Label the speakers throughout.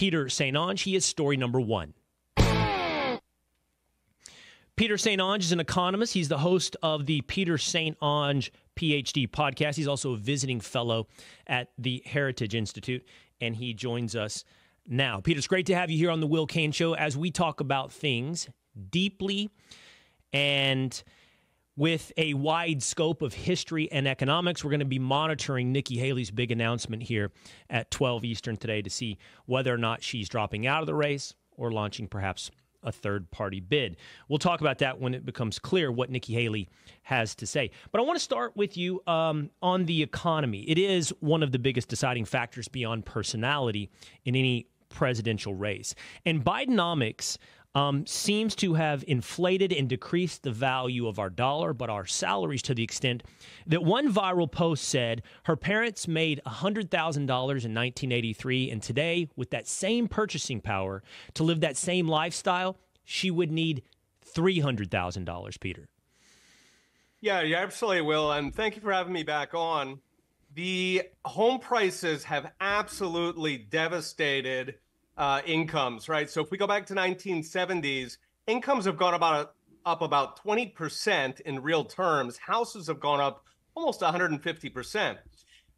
Speaker 1: Peter St Onge. He is story number one. Peter St Onge is an economist. He's the host of the Peter St Onge Ph.D. podcast. He's also a visiting fellow at the Heritage Institute, and he joins us now. Peter, it's great to have you here on the Will Cain Show as we talk about things deeply and with a wide scope of history and economics. We're going to be monitoring Nikki Haley's big announcement here at 12 Eastern today to see whether or not she's dropping out of the race or launching perhaps a third-party bid. We'll talk about that when it becomes clear what Nikki Haley has to say. But I want to start with you on the economy. It is one of the biggest deciding factors beyond personality in any presidential race. And Bidenomics seems to have inflated and decreased the value of our dollar, but our salaries to the extent that one viral post said her parents made $100,000 in 1983, and today, with that same purchasing power to live that same lifestyle, she would need $300,000, Peter.
Speaker 2: Yeah, you absolutely will, and thank you for having me back on. The home prices have absolutely devastated incomes, right? So if we go back to 1970s, incomes have gone up about 20% in real terms. Houses have gone up almost 150%.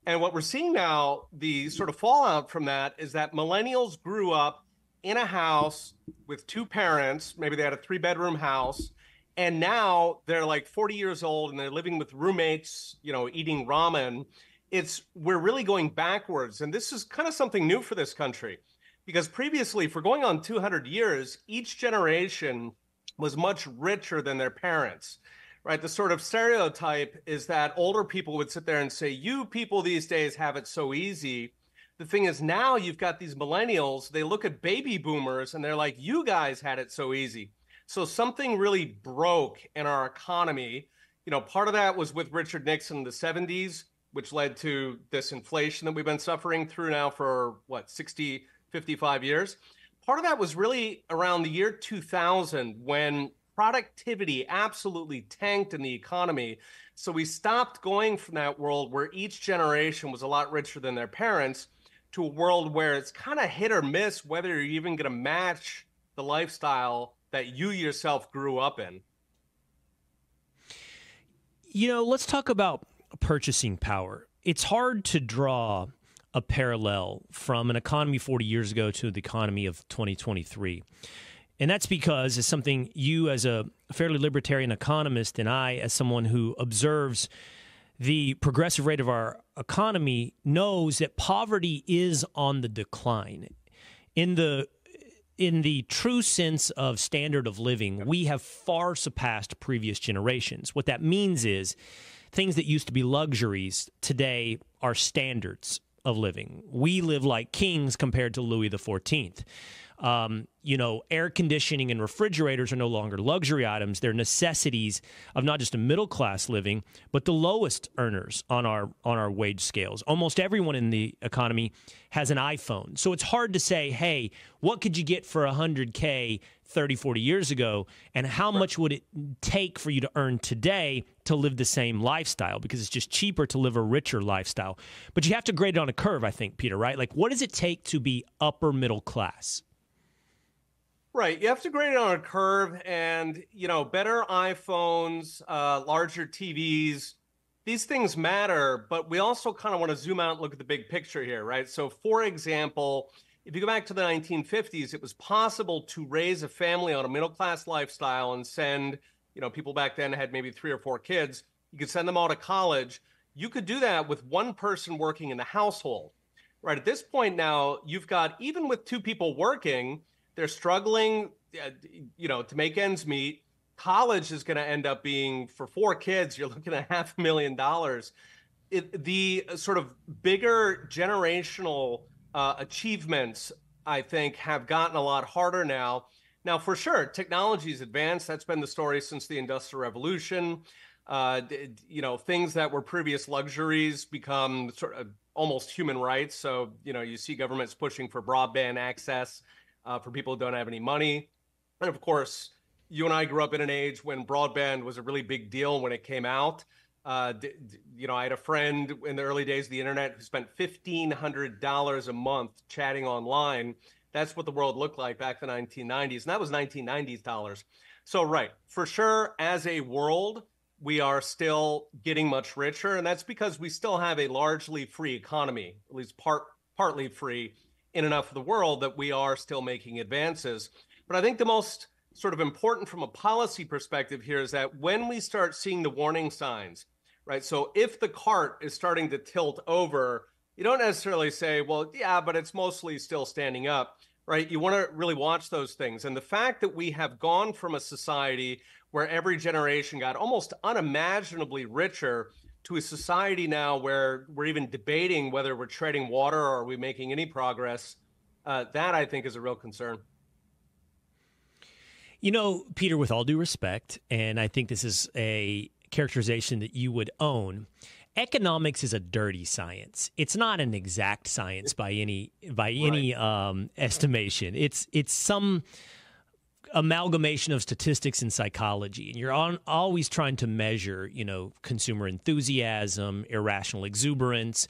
Speaker 2: And what we're seeing now, the sort of fallout from that is that millennials grew up in a house with two parents. Maybe they had a 3-bedroom house. And now they're like 40 years old and they're living with roommates, eating ramen. We're really going backwards. And this is kind of something new for this country. Because previously, for going on 200 years, each generation was much richer than their parents, right? The sort of stereotype is that older people would sit there and say, you people these days have it so easy. The thing is, now you've got these millennials, they look at baby boomers and they're like, you guys had it so easy. So something really broke in our economy. Part of that was with Richard Nixon in the 70s, which led to this inflation that we've been suffering through now for, 55 years. Part of that was really around the year 2000 when productivity absolutely tanked in the economy. So we stopped going from that world where each generation was a lot richer than their parents to a world where it's kind of hit or miss whether you're even going to match the lifestyle that you yourself grew up in.
Speaker 1: Let's talk about purchasing power. It's hard to draw a parallel from an economy 40 years ago to the economy of 2023. And that's because it's something you as a fairly libertarian economist and I as someone who observes the progressive rate of our economy knows that poverty is on the decline. In the true sense of standard of living, we have far surpassed previous generations. What that means is things that used to be luxuries today are standards of living. We live like kings compared to Louis XIV. Air conditioning and refrigerators are no longer luxury items. They're necessities of not just a middle class living, but the lowest earners on our wage scales. Almost everyone in the economy has an iPhone. So it's hard to say, hey, what could you get for $100K 30, 40 years ago, and how much would it take for you to earn today to live the same lifestyle? Because it's just cheaper to live a richer lifestyle. But you have to grade it on a curve, I think, Peter, right? Like, what does it take to be upper middle class?
Speaker 2: Right. You have to grade it on a curve and, better iPhones, larger TVs. These things matter, but we also kind of want to zoom out and look at the big picture here, right? So, for example, if you go back to the 1950s, it was possible to raise a family on a middle-class lifestyle and send, people back then had maybe 3 or 4 kids. You could send them all to college. You could do that with one person working in the household, right? At this point now, you've got, even with 2 people working, they're struggling, to make ends meet. College is going to end up being, for 4 kids, you're looking at $500,000. The sort of bigger generational achievements, I think, have gotten a lot harder now. Now, for sure, technology's advanced. That's been the story since the Industrial Revolution. Things that were previous luxuries become sort of almost human rights. So, you see governments pushing for broadband access for people who don't have any money. And of course, you and I grew up in an age when broadband was a really big deal when it came out. I had a friend in the early days of the internet who spent $1,500 a month chatting online. That's what the world looked like back in the 1990s, and that was 1990s dollars. So, right, for sure, as a world, we are still getting much richer, and that's because we still have a largely free economy, at least partly free in enough of the world that we are still making advances. But I think the most sort of important from a policy perspective here is that when we start seeing the warning signs, right? So if the cart is starting to tilt over, you don't necessarily say, well, yeah, but it's mostly still standing up, right? You want to really watch those things. And the fact that we have gone from a society where every generation got almost unimaginably richer to a society now where we're even debating whether we're treading water or are we making any progress, that I think is a real concern.
Speaker 1: You know, Peter, with all due respect, and I think this is a characterization that you would own, economics is a dirty science. It's not an exact science by any estimation. It's some amalgamation of statistics and psychology, and you're always trying to measure, consumer enthusiasm, irrational exuberance,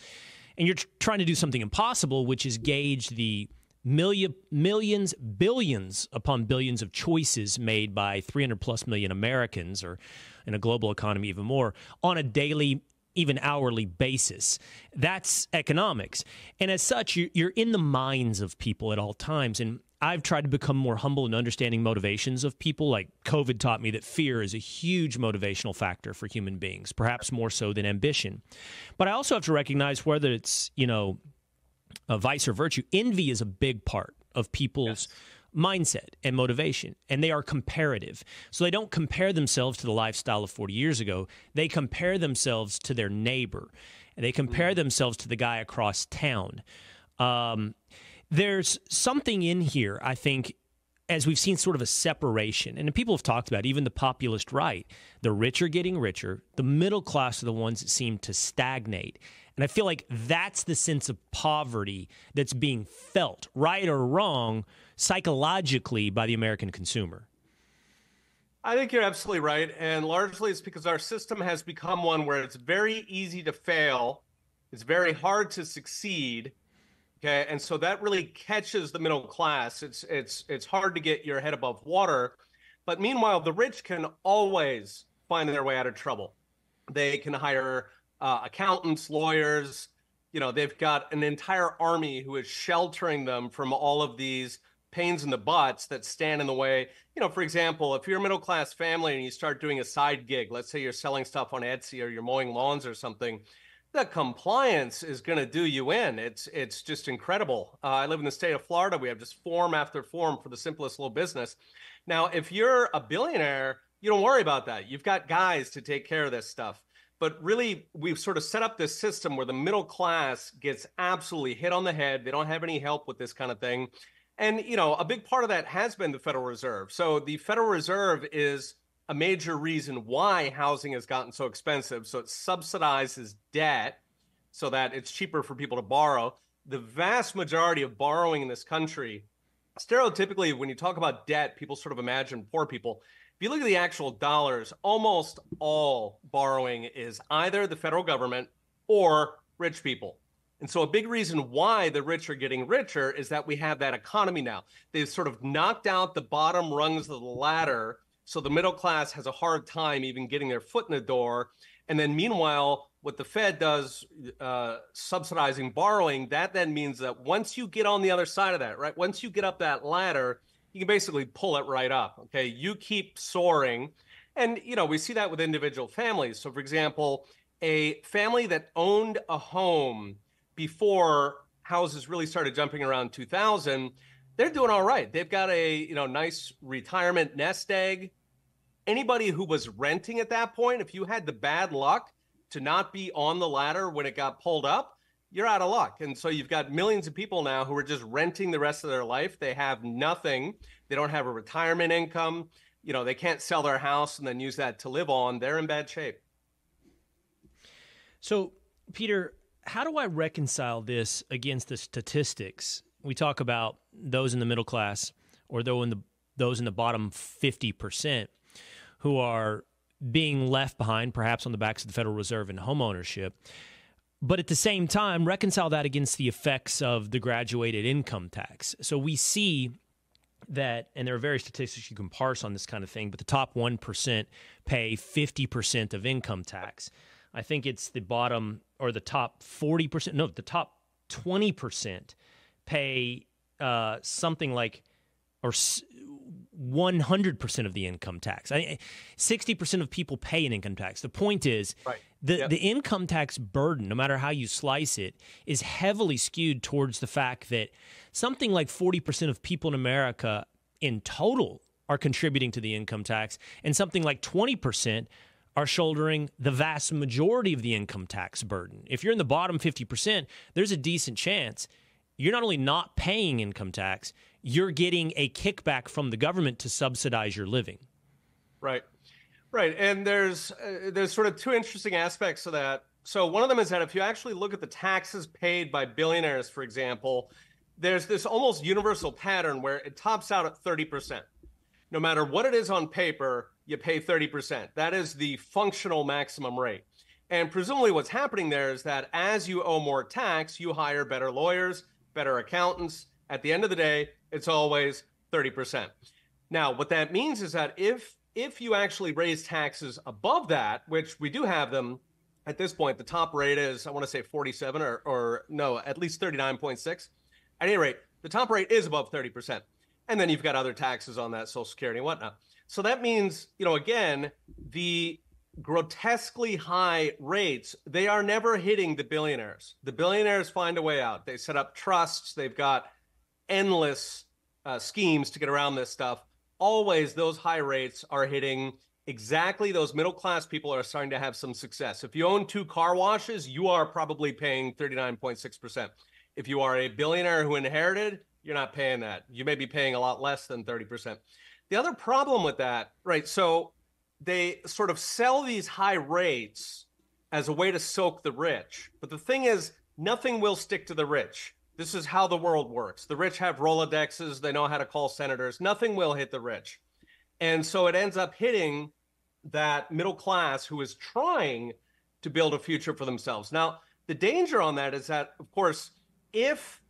Speaker 1: and you're trying to do something impossible, which is gauge the millions, billions upon billions of choices made by 300 plus million Americans, or in a global economy even more, on a daily, even hourly basis. That's economics. And as such, you're in the minds of people at all times. And I've tried to become more humble in understanding motivations of people. Like COVID taught me that fear is a huge motivational factor for human beings, perhaps more so than ambition. But I also have to recognize whether it's, a vice or virtue, envy is a big part of people's mindset and motivation, and they are comparative. So they don't compare themselves to the lifestyle of 40 years ago. They compare themselves to their neighbor. They compare themselves to the guy across town. There's something in here, I think, as we've seen sort of a separation, and people have talked about, even the populist right, the rich are getting richer, the middle class are the ones that seem to stagnate. And I feel like that's the sense of poverty that's being felt, right or wrong, psychologically by the American consumer.
Speaker 2: I think you're absolutely right. And largely it's because our system has become one where it's very easy to fail. It's very hard to succeed. Okay. And so that really catches the middle class. It's hard to get your head above water. But meanwhile, the rich can always find their way out of trouble. They can hire accountants, lawyers. They've got an entire army who is sheltering them from all of these pains in the butts that stand in the way. For example, if you're a middle-class family and you start doing a side gig, let's say you're selling stuff on Etsy or you're mowing lawns or something, the compliance is going to do you in. It's just incredible. I live in the state of Florida. We have just form after form for the simplest little business. Now, if you're a billionaire, you don't worry about that. You've got guys to take care of this stuff. But really, we've sort of set up this system where the middle class gets absolutely hit on the head. They don't have any help with this kind of thing. And, a big part of that has been the Federal Reserve. So the Federal Reserve is a major reason why housing has gotten so expensive. So it subsidizes debt so that it's cheaper for people to borrow. The vast majority of borrowing in this country, stereotypically, when you talk about debt, people sort of imagine poor people. If you look at the actual dollars, almost all borrowing is either the federal government or rich people. And so a big reason why the rich are getting richer is that we have that economy now. They've sort of knocked out the bottom rungs of the ladder, so the middle class has a hard time even getting their foot in the door. And then meanwhile, what the Fed does, subsidizing borrowing, that then means that once you get on the other side of that, right, once you get up that ladder, you can basically pull it right up. Okay, you keep soaring. And, we see that with individual families. So, for example, a family that owned a home before houses really started jumping around 2000, they're doing all right. They've got a, nice retirement nest egg. Anybody who was renting at that point, if you had the bad luck to not be on the ladder when it got pulled up, you're out of luck. And so you've got millions of people now who are just renting the rest of their life. They have nothing. They don't have a retirement income. They can't sell their house and then use that to live on. They're in bad shape.
Speaker 1: So, Peter, how do I reconcile this against the statistics? We talk about those in the middle class or those in the bottom 50% who are being left behind, perhaps on the backs of the Federal Reserve and homeownership. But at the same time, reconcile that against the effects of the graduated income tax. So we see that, and there are various statistics you can parse on this kind of thing, but the top 1% pay 50% of income tax. I think it's the bottom, or the top 40%, no, the top 20% pay something like, or 100% of the income tax. 60% of people pay an income tax. The point is, the income tax burden, no matter how you slice it, is heavily skewed towards the fact that something like 40% of people in America in total are contributing to the income tax, and something like 20% are shouldering the vast majority of the income tax burden. If you're in the bottom 50%, there's a decent chance you're not only not paying income tax, you're getting a kickback from the government to subsidize your living.
Speaker 2: Right. Right. And there's sort of two interesting aspects of that. So one of them is that if you actually look at the taxes paid by billionaires, for example, there's this almost universal pattern where it tops out at 30%. No matter what it is on paper, you pay 30%. That is the functional maximum rate. And presumably what's happening there is that as you owe more tax, you hire better lawyers, better accountants. At the end of the day, it's always 30%. Now, what that means is that if you actually raise taxes above that, which we do have them at this point, the top rate is, I want to say 47 or no, at least 39.6. At any rate, the top rate is above 30%. And then you've got other taxes on that, Social Security and whatnot. So that means, again, the grotesquely high rates, they are never hitting the billionaires. The billionaires find a way out. They set up trusts. They've got endless schemes to get around this stuff. Always those high rates are hitting exactly those middle-class people are starting to have some success. If you own 2 car washes, you are probably paying 39.6%. If you are a billionaire who inherited, you're not paying that. You may be paying a lot less than 30%. The other problem with that, right, so they sort of sell these high rates as a way to soak the rich. But the thing is, nothing will stick to the rich. This is how the world works. The rich have Rolodexes. They know how to call senators. Nothing will hit the rich. And so it ends up hitting that middle class who is trying to build a future for themselves. Now, the danger on that is that, of course, if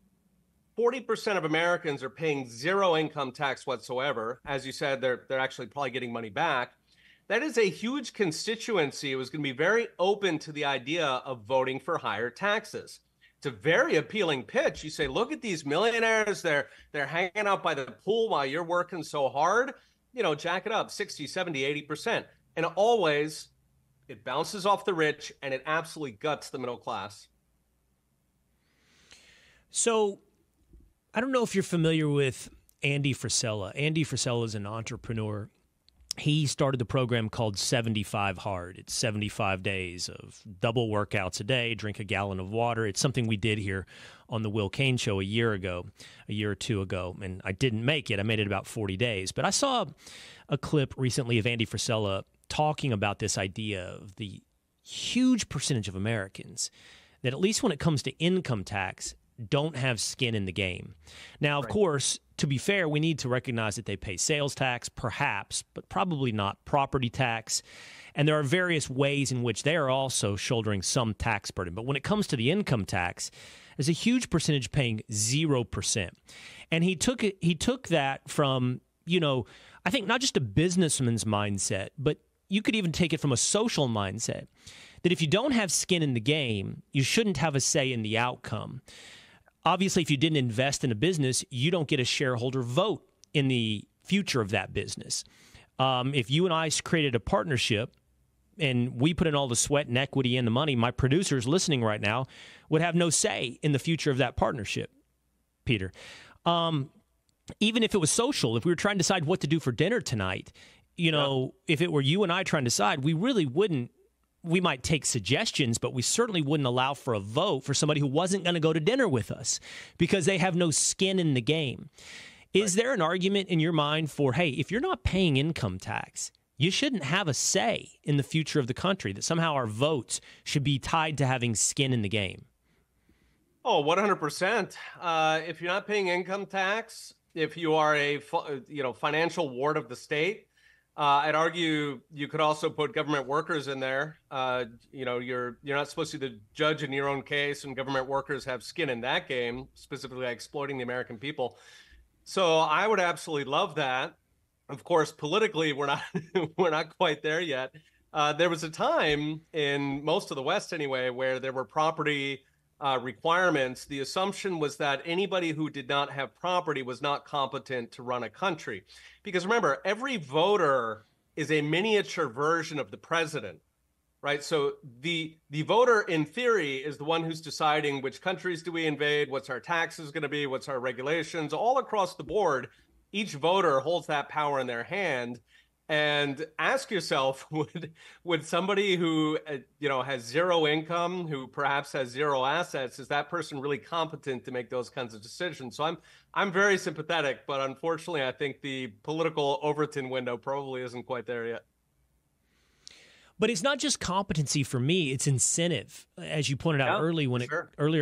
Speaker 2: 40% of Americans are paying zero income tax whatsoever, as you said, they're actually probably getting money back, that is a huge constituency. It was going to be very open to the idea of voting for higher taxes. It's a very appealing pitch. You say, look at these millionaires. They're hanging out by the pool while you're working so hard. Jack it up, 60, 70, 80%. And always it bounces off the rich and it absolutely guts the middle class.
Speaker 1: So I don't know if you're familiar with Andy Frisella. Andy Frisella is an entrepreneur. He started the program called 75 Hard. It's 75 days of double workouts a day, drink a gallon of water. It's something we did here on the Will Cain Show a year or two ago, and I didn't make it. I made it about 40 days. But I saw a clip recently of Andy Frisella talking about this idea of the huge percentage of Americans that, at least when it comes to income tax, don't have skin in the game. Now, of course, to be fair, we need to recognize that they pay sales tax, perhaps, but probably not property tax. And there are various ways in which they are also shouldering some tax burden. But when it comes to the income tax, there's a huge percentage paying 0%. And he took that from, I think not just a businessman's mindset, but you could even take it from a social mindset, that if you don't have skin in the game, you shouldn't have a say in the outcome. Obviously, if you didn't invest in a business, you don't get a shareholder vote in the future of that business. If you and I created a partnership and we put in all the sweat and equity and the money, my producers listening right now would have no say in the future of that partnership, Peter. Even if it was social, if we were trying to decide what to do for dinner tonight, if it were you and I trying to decide, we really wouldn't. We might take suggestions, but we certainly wouldn't allow for a vote for somebody who wasn't going to go to dinner with us because they have no skin in the game. Is there an argument in your mind for, hey, if you're not paying income tax, you shouldn't have a say in the future of the country, that somehow our votes should be tied to having skin in the game?
Speaker 2: Oh, 100%. If you're not paying income tax, if you are a financial ward of the state, I'd argue you could also put government workers in there. You're not supposed to be the judge in your own case, and government workers have skin in that game, specifically exploiting the American people. So I would absolutely love that. Of course, politically, we're not we're not quite there yet. There was a time in most of the West, anyway, where there were property requirements. The assumption was that anybody who did not have property was not competent to run a country. Because remember, every voter is a miniature version of the president, right? So the voter, in theory, is the one who's deciding which countries do we invade, what's our taxes going to be, what's our regulations, all across the board. Each voter holds that power in their hand. And ask yourself, would somebody who has zero income, who perhaps has zero assets, is that person really competent to make those kinds of decisions? So I'm very sympathetic, but unfortunately, I think the political Overton window probably isn't quite there yet.
Speaker 1: But it's not just competency for me; it's incentive, as you pointed out earlier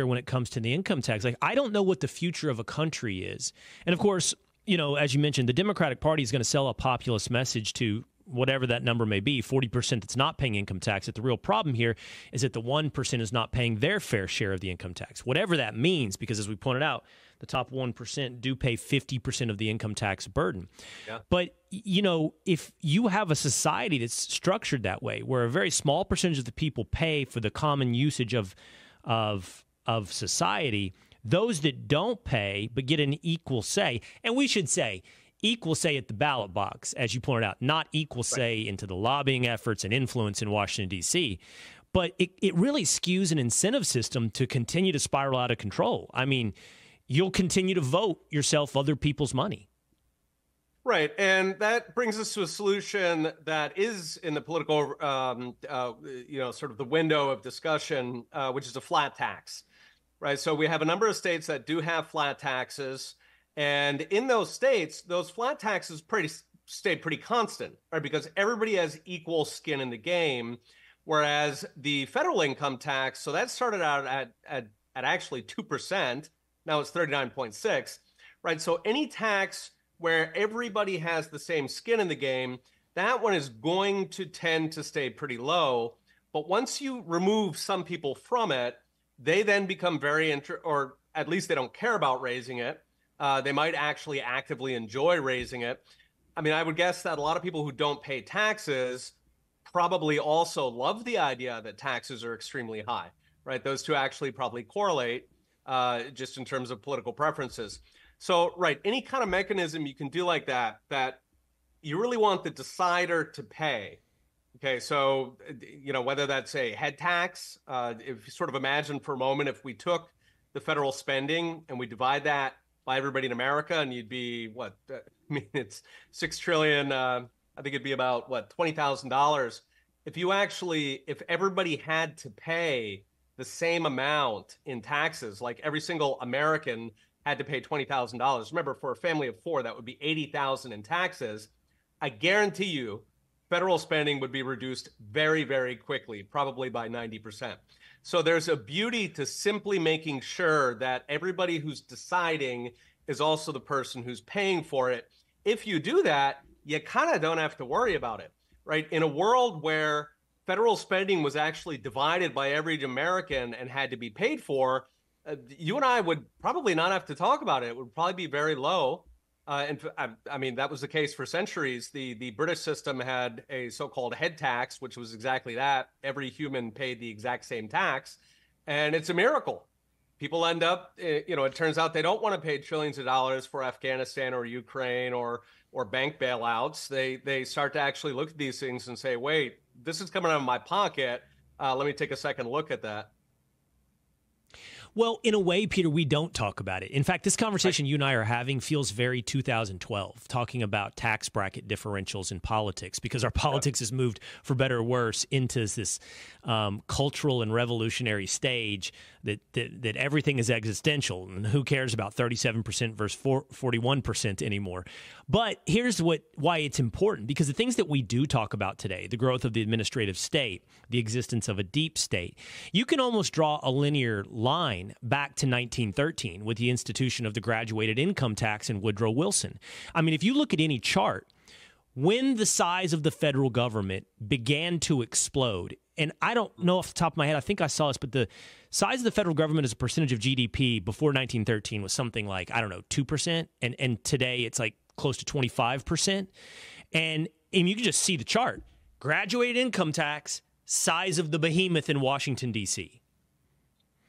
Speaker 1: when it comes to the income tax. Like, I don't know what the future of a country is, and of course, as you mentioned, the Democratic Party is going to sell a populist message to whatever that number may be, 40% that's not paying income tax. That the real problem here is that the 1% is not paying their fair share of the income tax, whatever that means, because as we pointed out, the top 1% do pay 50% of the income tax burden. Yeah. But, if you have a society that's structured that way, where a very small percentage of the people pay for the common usage of society, those that don't pay but get an equal say, and we should say equal say at the ballot box, as you pointed out, not equal say into the lobbying efforts and influence in Washington, D.C., but it really skews an incentive system to continue to spiral out of control. I mean, you'll continue to vote yourself other people's money.
Speaker 2: Right. And that brings us to a solution that is in the political, sort of the window of discussion, which is a flat tax. Right. So we have a number of states that do have flat taxes. And in those states, those flat taxes stay pretty constant, right? Because everybody has equal skin in the game. Whereas the federal income tax, so that started out at actually 2%. Now it's 39.6, right? So any tax where everybody has the same skin in the game, that one is going to tend to stay pretty low. But once you remove some people from it, they then become or at least they don't care about raising it. They might actually actively enjoy raising it. I mean, I would guess that a lot of people who don't pay taxes probably also love the idea that taxes are extremely high, right? Those two actually probably correlate just in terms of political preferences. So, right, any kind of mechanism you can do like that you really want the decider to pay. Okay, so, whether that's a head tax, if you sort of imagine for a moment, if we took the federal spending and we divide that by everybody in America, and you'd be, it's $6 trillion, I think it'd be about, $20,000. If everybody had to pay the same amount in taxes, like every single American had to pay $20,000. Remember, for a family of four, that would be $80,000 in taxes. I guarantee you, federal spending would be reduced very, very quickly, probably by 90%. So there's a beauty to simply making sure that everybody who's deciding is also the person who's paying for it. If you do that, you kind of don't have to worry about it, right? In a world where federal spending was actually divided by every American and had to be paid for, you and I would probably not have to talk about it. It would probably be very low. And I mean, that was the case for centuries. The British system had a so-called head tax, which was exactly that. Every human paid the exact same tax. And it's a miracle. People end up, it turns out they don't want to pay trillions of dollars for Afghanistan or Ukraine or bank bailouts. They start to actually look at these things and say, wait, this is coming out of my pocket. Let me take a second look at that.
Speaker 1: Well, in a way, Peter, we don't talk about it. In fact, this conversation you and I are having feels very 2012, talking about tax bracket differentials in politics, because our politics has moved, for better or worse, into this cultural and revolutionary stage that everything is existential, and who cares about 37% versus 41% anymore. But here's why it's important, because the things that we do talk about today, the growth of the administrative state, the existence of a deep state, you can almost draw a linear line back to 1913 with the institution of the graduated income tax and Woodrow Wilson. I mean, if you look at any chart, when the size of the federal government began to explode, and I don't know off the top of my head, I think I saw this, but the size of the federal government as a percentage of GDP before 1913 was something like, 2%, and today it's like close to 25%. And you can just see the chart. Graduated income tax, size of the behemoth in Washington, D.C.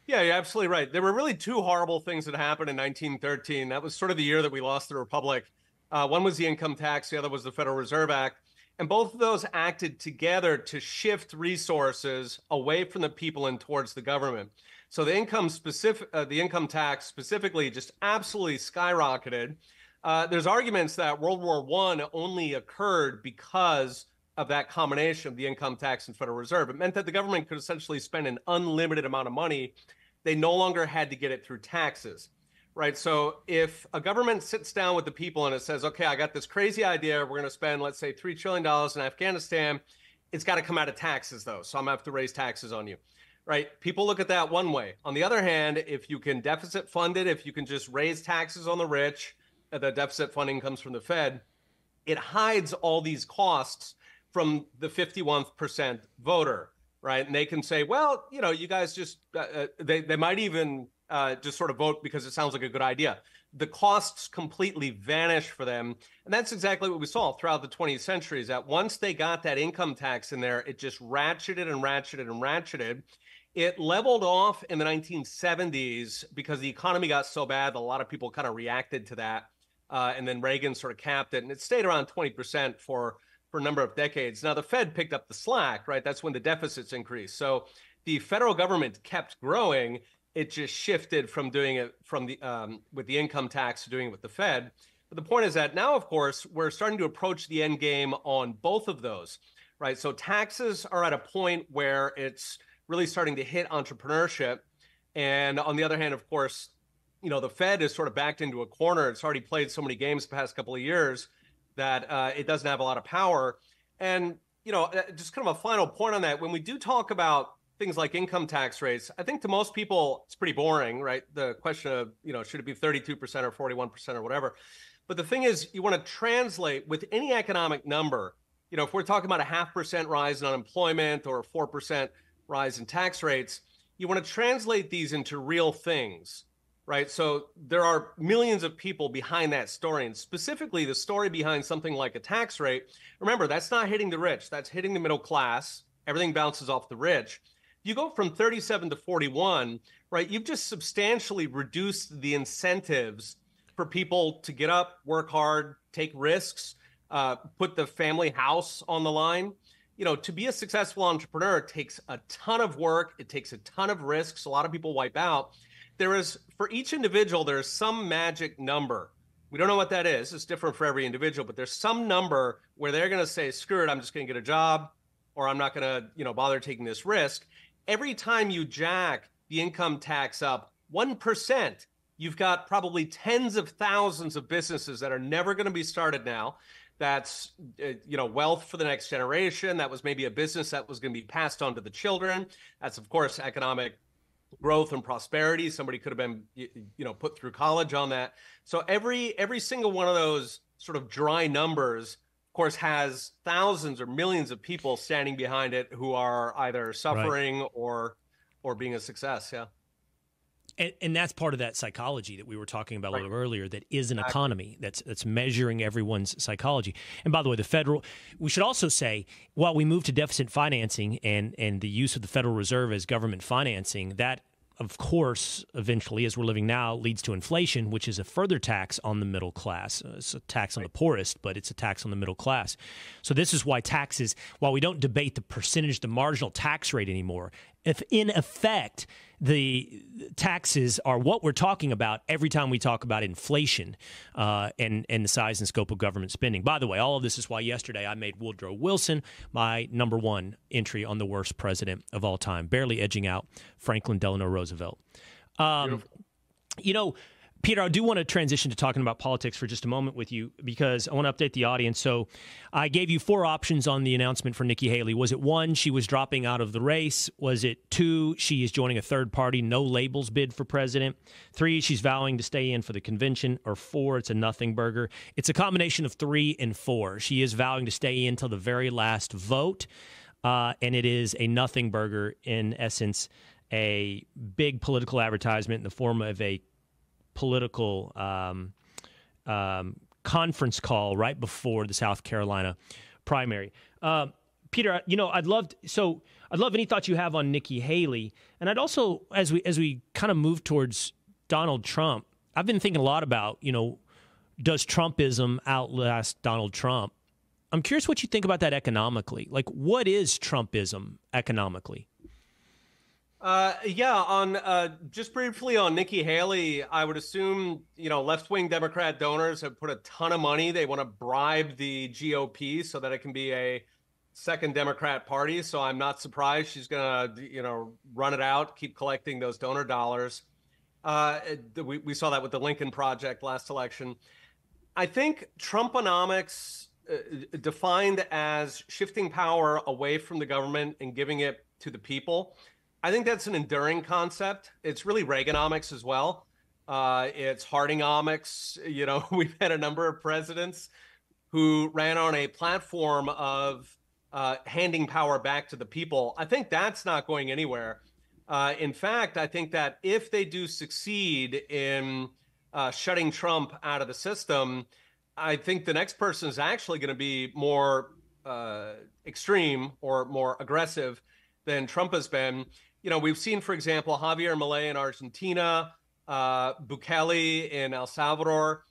Speaker 2: Yeah, you're absolutely right. There were really two horrible things that happened in 1913. That was sort of the year that we lost the Republic. One was the income tax, the other was the Federal Reserve Act. And both of those acted together to shift resources away from the people and towards the government. So the income tax specifically just absolutely skyrocketed. There's arguments that World War I only occurred because of that combination of the income tax and Federal Reserve. It meant that the government could essentially spend an unlimited amount of money. They no longer had to get it through taxes. Right. So if a government sits down with the people and it says, OK, I got this crazy idea. We're going to spend, let's say, $3 trillion in Afghanistan. It's got to come out of taxes, though. So I'm going to have to raise taxes on you. Right. People look at that one way. On the other hand, if you can deficit fund it, if you can just raise taxes on the rich, the deficit funding comes from the Fed. It hides all these costs from the 51% voter. Right. And they can say, well, you guys just they might even just sort of vote because it sounds like a good idea. The costs completely vanish for them. And that's exactly what we saw throughout the 20th century, is that once they got that income tax in there, it just ratcheted and ratcheted and ratcheted. It leveled off in the 1970s because the economy got so bad that a lot of people kind of reacted to that. And then Reagan sort of capped it, and it stayed around 20% for a number of decades. Now, the Fed picked up the slack, right? That's when the deficits increased. So the federal government kept growing. It just shifted from doing it with the income tax to doing it with the Fed. But the point is that now, of course, we're starting to approach the end game on both of those, right? So taxes are at a point where it's really starting to hit entrepreneurship. And on the other hand, of course, the Fed is sort of backed into a corner. It's already played so many games the past couple of years that it doesn't have a lot of power. And, just kind of a final point on that, when we do talk about things like income tax rates, I think to most people, it's pretty boring, right? The question of, should it be 32% or 41% or whatever? But the thing is, you want to translate with any economic number, if we're talking about a 0.5% rise in unemployment or a 4% rise in tax rates, you want to translate these into real things, right? So there are millions of people behind that story, and specifically the story behind something like a tax rate. Remember, that's not hitting the rich, that's hitting the middle class. Everything bounces off the rich. You go from 37 to 41, right? You've just substantially reduced the incentives for people to get up, work hard, take risks, put the family house on the line. To be a successful entrepreneur, it takes a ton of work. It takes a ton of risks. A lot of people wipe out. For each individual, there's some magic number. We don't know what that is. It's different for every individual, but there's some number where they're going to say, screw it, I'm just going to get a job, or I'm not going to, bother taking this risk. Every time you jack the income tax up 1%, you've got probably tens of thousands of businesses that are never going to be started now. That's, wealth for the next generation. That was maybe a business that was going to be passed on to the children. That's, of course, economic growth and prosperity. Somebody could have been, put through college on that. So every single one of those sort of dry numbers, of course, has thousands or millions of people standing behind it who are either suffering right. or being a success. Yeah.
Speaker 1: And that's part of that psychology that we were talking about a little earlier, that is an economy that's measuring everyone's psychology. And by the way, we should also say, while we move to deficit financing and the use of the Federal Reserve as government financing, that, of course, eventually, as we're living now, leads to inflation, which is a further tax on the middle class. It's a tax on the poorest, but it's a tax on the middle class. So this is why taxes, while we don't debate the percentage, the marginal tax rate anymore, if in effect the taxes are what we're talking about every time we talk about inflation and the size and scope of government spending. By the way, all of this is why yesterday I made Woodrow Wilson my number one entry on the worst president of all time, barely edging out Franklin Delano Roosevelt. Peter, I do want to transition to talking about politics for just a moment with you because I want to update the audience. So I gave you 4 options on the announcement for Nikki Haley. Was it 1, she was dropping out of the race? Was it 2, she is joining a third party, no labels bid for president? 3, she's vowing to stay in for the convention? Or 4, it's a nothing burger? It's a combination of 3 and 4. She is vowing to stay in till the very last vote, and it is a nothing burger, in essence, a big political advertisement in the form of a political conference call right before the South Carolina primary. Peter, I'd love any thoughts you have on Nikki Haley, and I'd also, as we kind of move towards Donald Trump, I've been thinking a lot about, does Trumpism outlast Donald Trump? I'm curious what you think about that economically. Like, what is Trumpism economically?
Speaker 2: Just briefly on Nikki Haley, I would assume, left-wing Democrat donors have put a ton of money. They want to bribe the GOP so that it can be a second Democrat party. So I'm not surprised she's going to, run it out, keep collecting those donor dollars. We saw that with the Lincoln Project last election. I think Trumponomics, defined as shifting power away from the government and giving it to the people, I think that's an enduring concept. It's really Reaganomics as well. It's Hardingomics. We've had a number of presidents who ran on a platform of handing power back to the people. I think that's not going anywhere. In fact, I think that if they do succeed in shutting Trump out of the system, I think the next person is actually going to be more extreme or more aggressive than Trump has been. We've seen, for example, Javier Milei in Argentina, Bukele in El Salvador.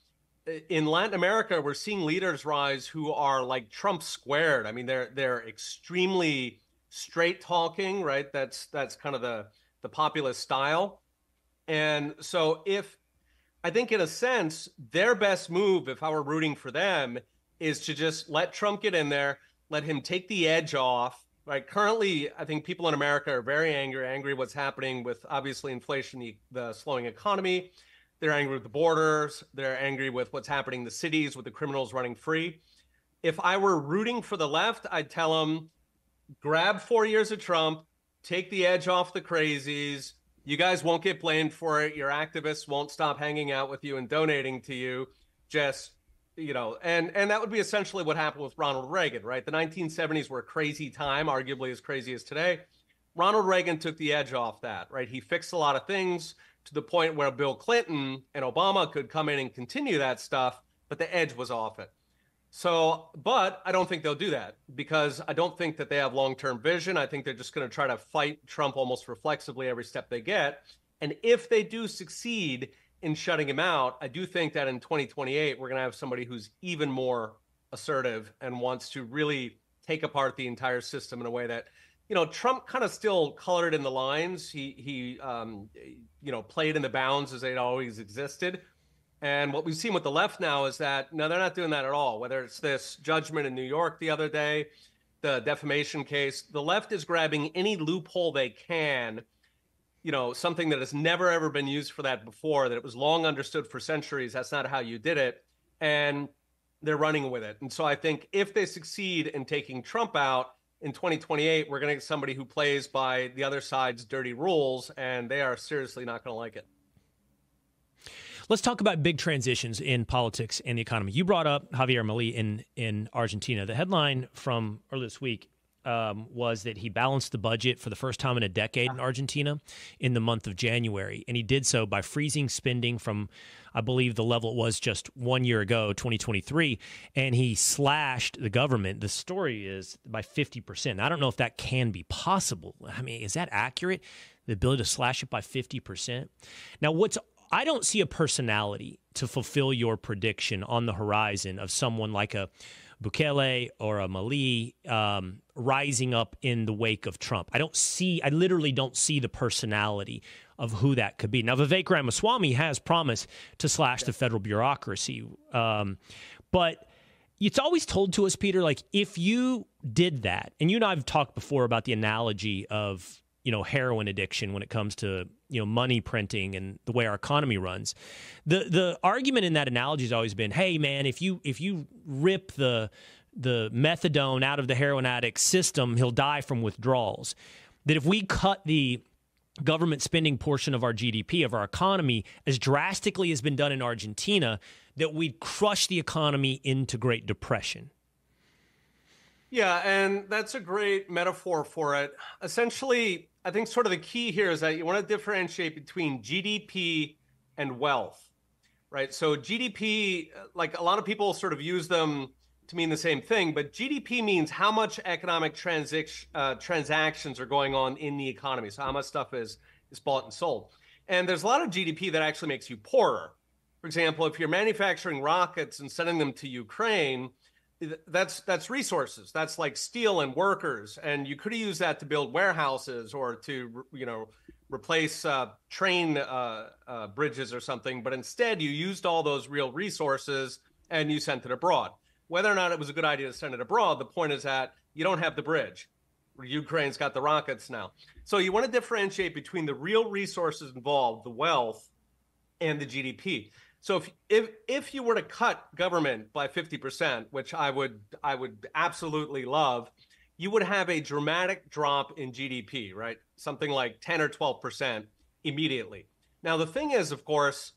Speaker 2: In Latin America, we're seeing leaders rise who are like Trump squared. I mean, they're extremely straight talking, right? That's kind of the populist style. And so I think in a sense, their best move, if I were rooting for them, is to just let Trump get in there, let him take the edge off. Right. Currently, I think people in America are very angry what's happening with obviously inflation, the slowing economy. They're angry with the borders. They're angry with what's happening in the cities with the criminals running free. If I were rooting for the left, I'd tell them, grab 4 years of Trump, take the edge off the crazies. You guys won't get blamed for it. Your activists won't stop hanging out with you and donating to you. Just and that would be essentially what happened with Ronald Reagan, right? The 1970s were a crazy time, arguably as crazy as today. Ronald Reagan took the edge off that, right? He fixed a lot of things to the point where Bill Clinton and Obama could come in and continue that stuff, but the edge was off it. So, but I don't think they'll do that because I don't think that they have long-term vision. I think they're just going to try to fight Trump almost reflexively every step they get. And if they do succeed in shutting him out, I do think that in 2028, we're going to have somebody who's even more assertive and wants to really take apart the entire system in a way that, Trump kind of still colored in the lines. He played in the bounds as they'd always existed. And what we've seen with the left now is that, no, they're not doing that at all. Whether it's this judgment in New York the other day, the defamation case, the left is grabbing any loophole they can, something that has never, ever been used for that before, that it was long understood for centuries. That's not how you did it. And they're running with it. And so I think if they succeed in taking Trump out in 2028, we're going to get somebody who plays by the other side's dirty rules, and they are seriously not going to like it.
Speaker 1: Let's talk about big transitions in politics and the economy. You brought up Javier Milei in Argentina. The headline from earlier this week was that he balanced the budget for the first time in a decade in Argentina in the month of January. And he did so by freezing spending from, I believe, the level it was just 1 year ago, 2023. And he slashed the government. The story is by 50%. I don't know if that can be possible. I mean, is that accurate? The ability to slash it by 50%? Now, I don't see a personality to fulfill your prediction on the horizon of someone like a Bukele or a Milei rising up in the wake of Trump. I literally don't see the personality of who that could be. Now, Vivek Ramaswamy has promised to slash the federal bureaucracy. But it's always told to us, Peter, like if you did that, and you and I have talked before about the analogy of heroin addiction when it comes to, money printing and the way our economy runs. The argument in that analogy has always been, hey, man, if you rip the methadone out of the heroin addict's system, he'll die from withdrawals. That if we cut the government spending portion of our GDP, of our economy, as drastically as been done in Argentina, that we'd crush the economy into Great Depression.
Speaker 2: Yeah, and that's a great metaphor for it. Essentially, I think sort of the key here is that you want to differentiate between GDP and wealth, right? So GDP, like a lot of people sort of use them to mean the same thing, but GDP means how much economic transactions are going on in the economy. So how much stuff is bought and sold. And there's a lot of GDP that actually makes you poorer. For example, if you're manufacturing rockets and sending them to Ukraine, that's resources. That's like steel and workers. And you could have used that to build warehouses or to, replace train bridges or something. But instead, you used all those real resources and you sent it abroad. Whether or not it was a good idea to send it abroad, the point is that you don't have the bridge. Ukraine's got the rockets now. So you want to differentiate between the real resources involved, the wealth, and the GDP. So if you were to cut government by 50%, which I would absolutely love, you would have a dramatic drop in GDP, right? Something like 10 or 12% immediately. Now, the thing is, of course,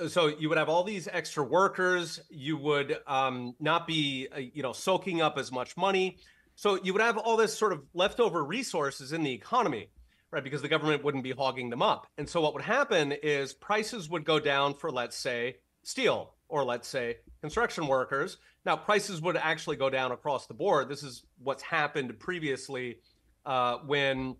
Speaker 2: so you would have all these extra workers. You would not be, soaking up as much money. So you would have all this sort of leftover resources in the economy, right? Because the government wouldn't be hogging them up. And so what would happen is prices would go down for, let's say, steel, or let's say construction workers. Now, prices would actually go down across the board. This is what's happened previously when,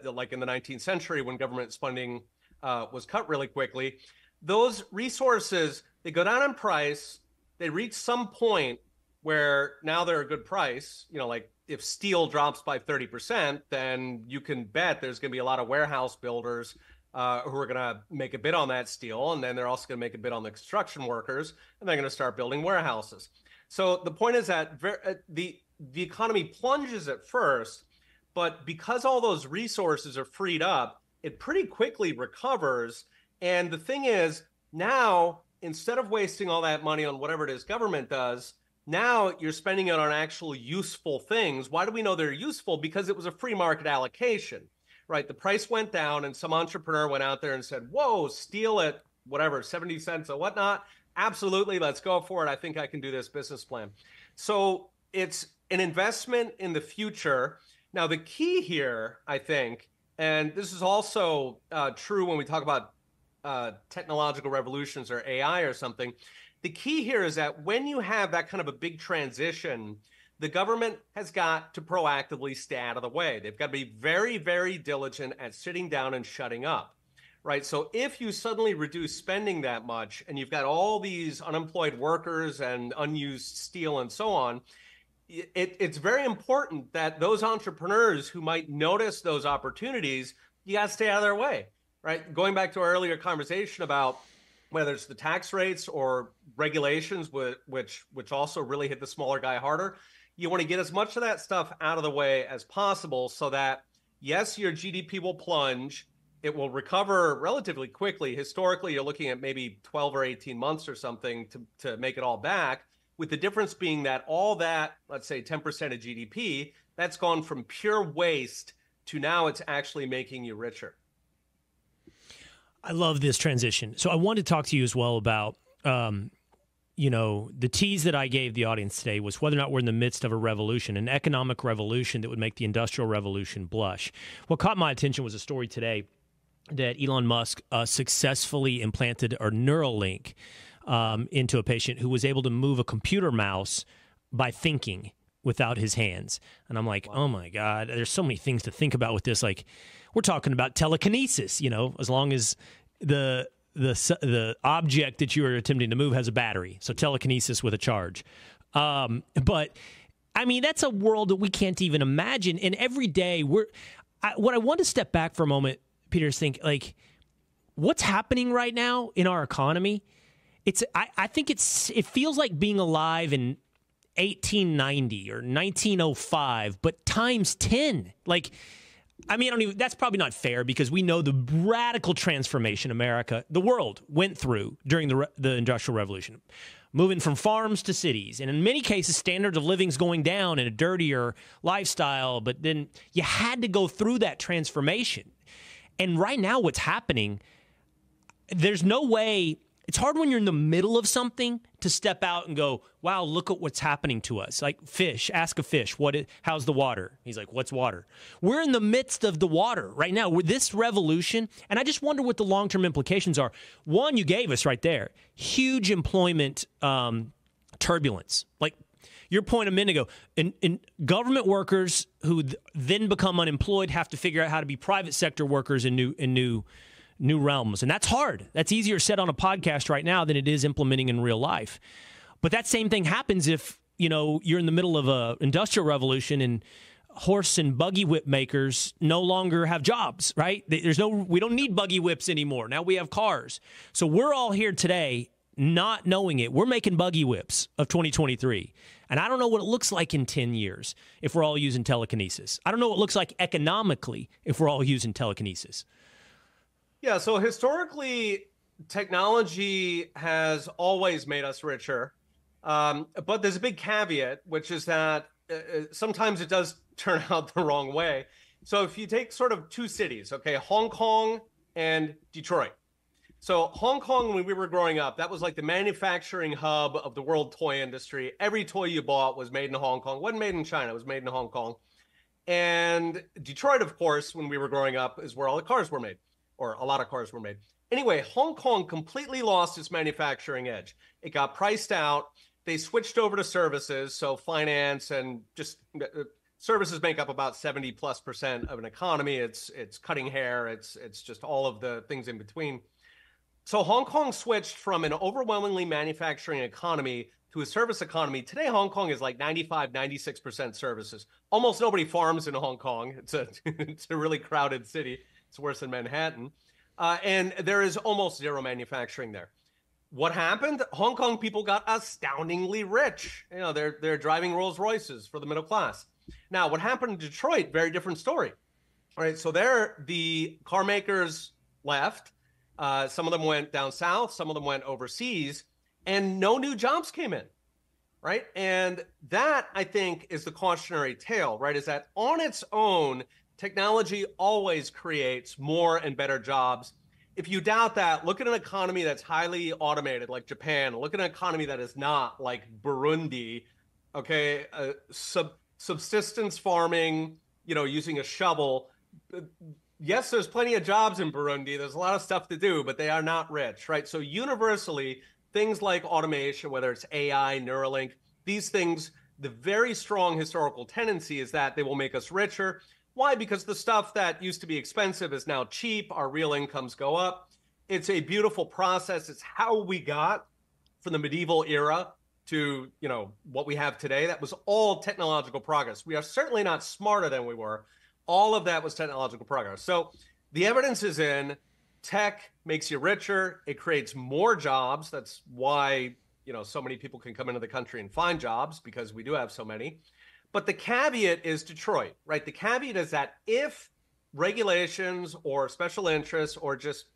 Speaker 2: like in the 19th century, when government spending was cut really quickly. Those resources, they go down in price. They reach some point where now they're a good price. Like if steel drops by 30%, then you can bet there's going to be a lot of warehouse builders who are going to make a bid on that steel. And then they're also going to make a bid on the construction workers, and they're going to start building warehouses. So the point is that the economy plunges at first, but because all those resources are freed up, it pretty quickly recovers. And the thing is, now, instead of wasting all that money on whatever it is government does, now you're spending it on actual useful things. Why do we know they're useful? Because it was a free market allocation, right? The price went down and some entrepreneur went out there and said, whoa, steel at whatever, 70 cents or whatnot. Absolutely, let's go for it. I think I can do this business plan. So it's an investment in the future. Now, the key here, I think, and this is also true when we talk about technological revolutions or AI or something, the key here is that when you have that kind of a big transition, the government has got to proactively stay out of the way. They've got to be very, very diligent at sitting down and shutting up, right? So if you suddenly reduce spending that much and you've got all these unemployed workers and unused steel and so on, it's very important that those entrepreneurs who might notice those opportunities, you got to stay out of their way, right? Going back to our earlier conversation about whether it's the tax rates or regulations, which also really hit the smaller guy harder, you want to get as much of that stuff out of the way as possible so that, yes, your GDP will plunge. It will recover relatively quickly. Historically, you're looking at maybe 12 or 18 months or something to make it all back, with the difference being that all that, let's say 10% of GDP, that's gone from pure waste to now it's actually making you richer.
Speaker 1: I love this transition. So I wanted to talk to you as well about, the tease that I gave the audience today was whether or not we're in the midst of a revolution, an economic revolution that would make the Industrial Revolution blush. What caught my attention was a story today that Elon Musk successfully implanted a Neuralink into a patient who was able to move a computer mouse by thinking without his hands. And I'm like, wow. Oh my God, there's so many things to think about with this. Like, we're talking about telekinesis, as long as the object that you are attempting to move has a battery. So telekinesis with a charge. But I mean, that's a world that we can't even imagine. And every day what I want to step back for a moment, Peter, is think like what's happening right now in our economy. I think it feels like being alive in 1890 or 1905, but times 10. Like, I mean, that's probably not fair because we know the radical transformation the world went through during the Industrial Revolution, moving from farms to cities. And in many cases, standards of living is going down in a dirtier lifestyle. But then you had to go through that transformation. And right now what's happening, there's no way. It's hard when you're in the middle of something to step out and go, wow, look at what's happening to us. Like fish, ask a fish, how's the water? He's like, what's water? We're in the midst of the water right now with this revolution. And I just wonder what the long-term implications are. One, you gave us right there, huge employment turbulence. Like your point a minute ago, in government workers who then become unemployed have to figure out how to be private sector workers in new realms. And that's hard. That's easier said on a podcast right now than it is implementing in real life. But that same thing happens if, you're in the middle of a industrial revolution and horse and buggy whip makers no longer have jobs, right? We don't need buggy whips anymore. Now we have cars. So we're all here today not knowing it. We're making buggy whips of 2023. And I don't know what it looks like in 10 years if we're all using telekinesis. I don't know what it looks like economically if we're all using telekinesis.
Speaker 2: Yeah, so historically, technology has always made us richer. But there's a big caveat, which is that sometimes it does turn out the wrong way. So if you take sort of two cities, okay, Hong Kong and Detroit. So Hong Kong, when we were growing up, that was like the manufacturing hub of the world toy industry. Every toy you bought was made in Hong Kong. It wasn't made in China. It was made in Hong Kong. And Detroit, of course, when we were growing up, is where all the cars were made. Or a lot of cars were made. Anyway, Hong Kong completely lost its manufacturing edge. It got priced out. They switched over to services. So finance and just services make up about 70+% of an economy. It's cutting hair. It's just all of the things in between. So Hong Kong switched from an overwhelmingly manufacturing economy to a service economy. Today, Hong Kong is like 95, 96% services. Almost nobody farms in Hong Kong. It's a really crowded city. It's worse than Manhattan. And there is almost zero manufacturing there. What happened? Hong Kong people got astoundingly rich. They're driving Rolls Royces for the middle class. Now, what happened in Detroit? Very different story. All right, so there, the car makers left. Some of them went down south. Some of them went overseas. And no new jobs came in, right? And that, I think, is the cautionary tale, right? Is that on its own, technology always creates more and better jobs. If you doubt that, look at an economy that's highly automated like Japan. Look at an economy that is not like Burundi, okay? Subsistence farming, using a shovel. Yes, there's plenty of jobs in Burundi. There's a lot of stuff to do, but they are not rich, right? So universally, things like automation, whether it's AI, Neuralink, these things, the very strong historical tendency is that they will make us richer. Why? Because the stuff that used to be expensive is now cheap. Our real incomes go up. It's a beautiful process. It's how we got from the medieval era to, what we have today. That was all technological progress. We are certainly not smarter than we were. All of that was technological progress. So the evidence is in. Tech makes you richer. It creates more jobs. That's why, so many people can come into the country and find jobs, because we do have so many. But the caveat is Detroit, right? The caveat is that if regulations or special interests or just,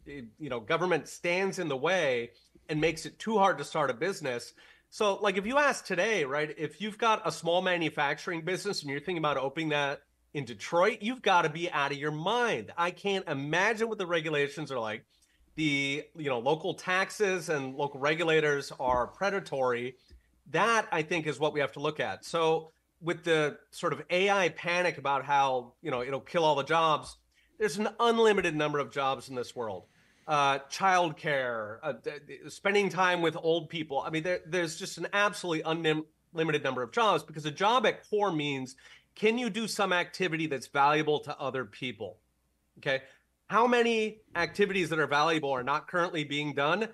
Speaker 2: government stands in the way and makes it too hard to start a business. So like if you ask today, right, if you've got a small manufacturing business and you're thinking about opening that in Detroit, you've got to be out of your mind. I can't imagine what the regulations are like. The, local taxes and local regulators are predatory. That, I think, is what we have to look at. So with the sort of AI panic about how, it'll kill all the jobs, there's an unlimited number of jobs in this world. Childcare, spending time with old people. I mean, there's just an absolutely unlimited number of jobs, because a job at core means, can you do some activity that's valuable to other people? Okay. How many activities that are valuable are not currently being done?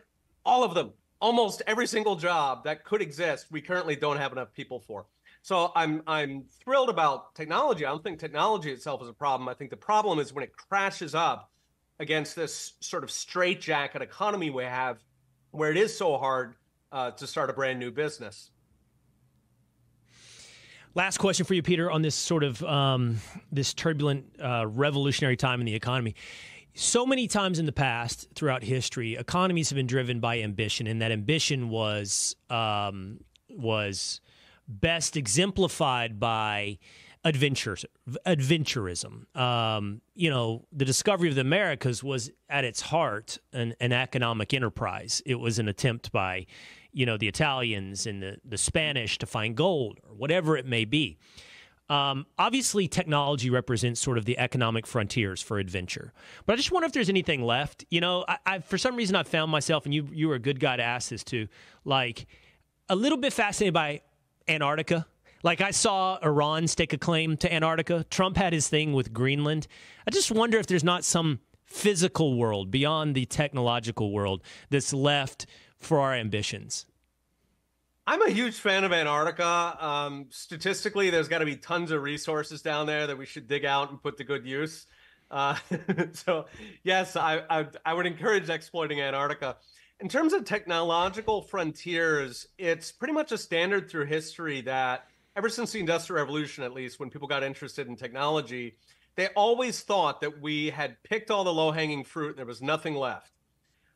Speaker 2: All of them. Almost every single job that could exist, we currently don't have enough people for. So I'm thrilled about technology. I don't think technology itself is a problem. I think the problem is when it crashes up against this sort of straitjacket economy we have, where it is so hard to start a brand new business.
Speaker 1: Last question for you, Peter, on this sort of this turbulent, revolutionary time in the economy. So many times in the past, throughout history, economies have been driven by ambition, and that ambition was best exemplified by adventurism. The discovery of the Americas was at its heart an economic enterprise. It was an attempt by the Italians and the Spanish to find gold or whatever it may be. Obviously, technology represents sort of the economic frontiers for adventure. But I just wonder if there's anything left. I for some reason, I've found myself, and you were a good guy to ask this to, like a little bit fascinated by Antarctica. Like I saw Iran stake a claim to Antarctica. Trump had his thing with Greenland. I just wonder if there's not some physical world beyond the technological world that's left for our ambitions.
Speaker 2: I'm a huge fan of Antarctica. Statistically, there's got to be tons of resources down there that we should dig out and put to good use. So, yes, I would encourage exploiting Antarctica. In terms of technological frontiers, it's pretty much a standard through history that ever since the Industrial Revolution, at least, when people got interested in technology, they always thought that we had picked all the low-hanging fruit and there was nothing left.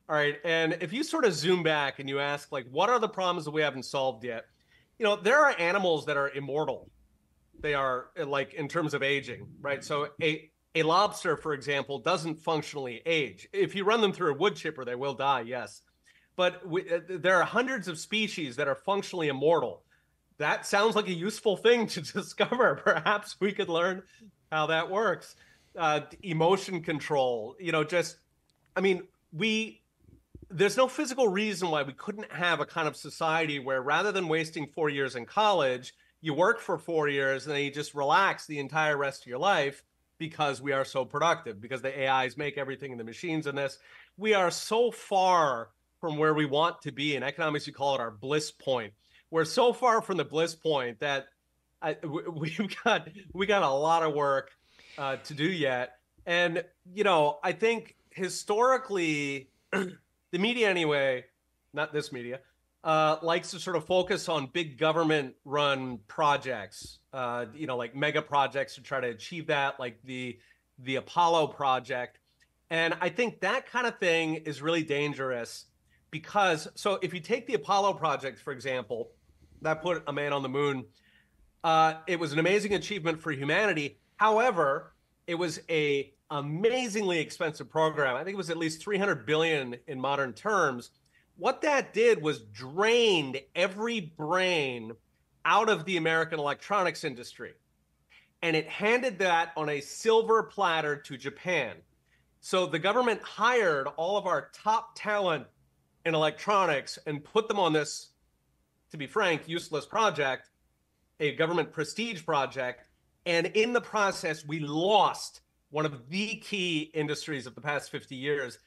Speaker 2: All right. And if you sort of zoom back and you ask, like, what are the problems that we haven't solved yet? There are animals that are immortal. They are, like, in terms of aging, right? So a lobster, for example, doesn't functionally age. If you run them through a wood chipper, they will die, yes. But there are hundreds of species that are functionally immortal. That sounds like a useful thing to discover. Perhaps we could learn how that works. Emotion control, there's no physical reason why we couldn't have a kind of society where rather than wasting 4 years in college, you work for 4 years and then you just relax the entire rest of your life because we are so productive, because the AIs make everything and the machines in this. We are so far from where we want to be. In economics, you call it our bliss point. We're so far from the bliss point that we got a lot of work to do yet. And, I think historically, the media anyway, not this media, likes to sort of focus on big government-run projects, like mega projects to try to achieve that, like the Apollo project. And I think that kind of thing is really dangerous because, so if you take the Apollo project, for example, that put a man on the moon, it was an amazing achievement for humanity. However, it was a amazingly expensive program. I think it was at least $300 billion in modern terms. What that did was drained every brain out of the American electronics industry. And it handed that on a silver platter to Japan. So the government hired all of our top talent in electronics and put them on this, to be frank, useless project, a government prestige project. And in the process, we lost one of the key industries of the past 50 years.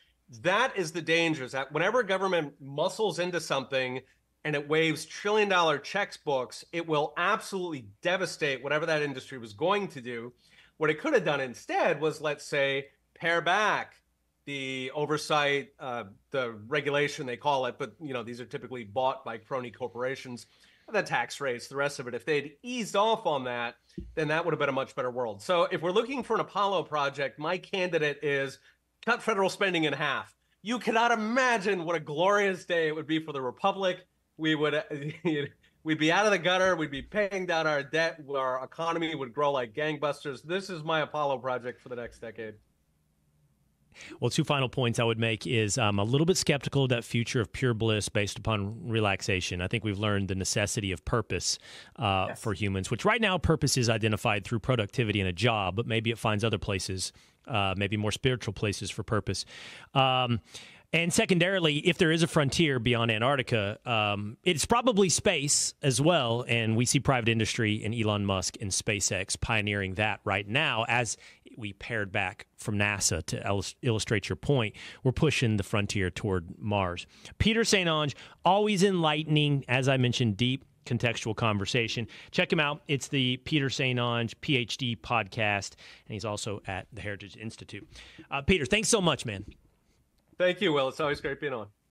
Speaker 2: That is the danger, is that whenever government muscles into something and it waves trillion-dollar checkbooks, it will absolutely devastate whatever that industry was going to do. What it could have done instead was, let's say, pare back the oversight, the regulation they call it, but these are typically bought by crony corporations, the tax rates, the rest of it. If they'd eased off on that, then that would have been a much better world. So if we're looking for an Apollo project, my candidate is cut federal spending in half. You cannot imagine what a glorious day it would be for the Republic. We'd be out of the gutter. We'd be paying down our debt. Our economy would grow like gangbusters. This is my Apollo project for the next decade.
Speaker 1: Well, two final points I would make is I'm a little bit skeptical of that future of pure bliss based upon relaxation. I think we've learned the necessity of purpose for humans, which right now purpose is identified through productivity in a job, but maybe it finds other places, maybe more spiritual places for purpose. And secondarily, if there is a frontier beyond Antarctica, it's probably space as well. And we see private industry and Elon Musk and SpaceX pioneering that right now. As we pared back from NASA to illustrate your point, we're pushing the frontier toward Mars. Peter St Onge, always enlightening, as I mentioned, deep contextual conversation. Check him out. It's the Peter St Onge Ph.D. podcast, and he's also at the Heritage Institute. Peter, thanks so much, man.
Speaker 2: Thank you, Will. It's always great being on.